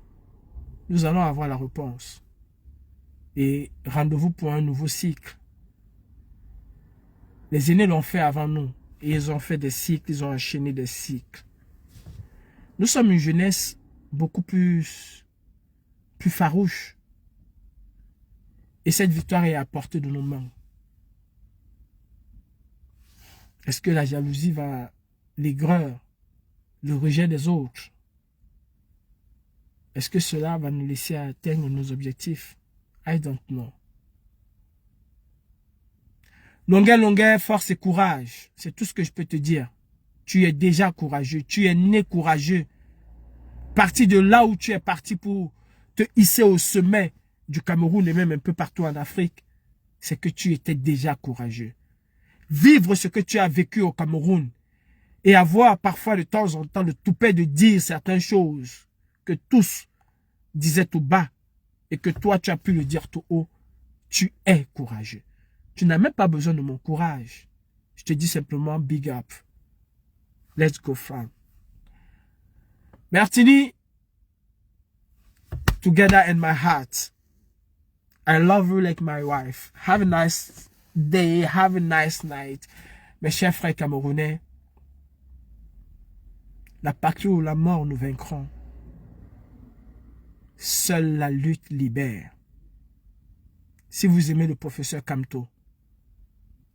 Nous allons avoir la réponse. Et rendez-vous pour un nouveau cycle. Les aînés l'ont fait avant nous. Et ils ont fait des cycles, ils ont enchaîné des cycles. Nous sommes une jeunesse beaucoup plus farouche. Et cette victoire est à portée de nos mains. Est-ce que la jalousie va, l'aigreur, le rejet des autres, est-ce que cela va nous laisser atteindre nos objectifs? I don't know. Longueur, force et courage. C'est tout ce que je peux te dire. Tu es déjà courageux. Tu es né courageux. Parti de là où tu es parti pour te hisser au sommet du Cameroun et même un peu partout en Afrique, c'est que tu étais déjà courageux. Vivre ce que tu as vécu au Cameroun et avoir parfois de temps en temps le toupet de dire certaines choses que tous disaient tout bas et que toi tu as pu le dire tout haut, tu es courageux. Tu n'as même pas besoin de mon courage. Je te dis simplement big up. Let's go from. Bertini, together in my heart. I love you like my wife. Have a nice day. Have a nice night. Mes chers frères camerounais, la patrie ou la mort nous vaincront. Seule la lutte libère. Si vous aimez le professeur Kamto,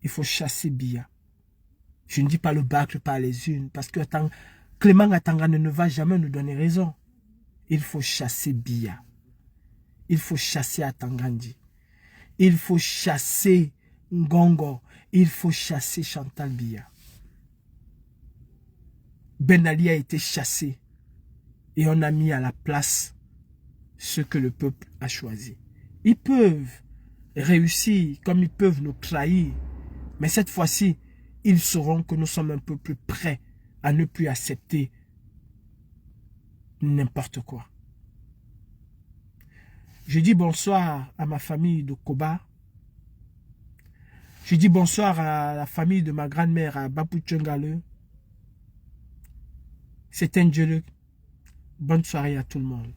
il faut chasser Biya. Je ne dis pas le bâcle par les unes, parce que Clément Atangana ne va jamais nous donner raison. Il faut chasser Biya. Il faut chasser Atangandi. Il faut chasser Ngongo. Il faut chasser Chantal Biya. Ben Ali a été chassé. Et on a mis à la place ce que le peuple a choisi. Ils peuvent réussir comme ils peuvent nous trahir. Mais cette fois-ci, ils sauront que nous sommes un peu plus prêts à ne plus accepter n'importe quoi. Je dis bonsoir à ma famille de Koba. Je dis bonsoir à la famille de ma grand-mère à Bapou Tchengale. C'est un Dieu. Bonne soirée à tout le monde.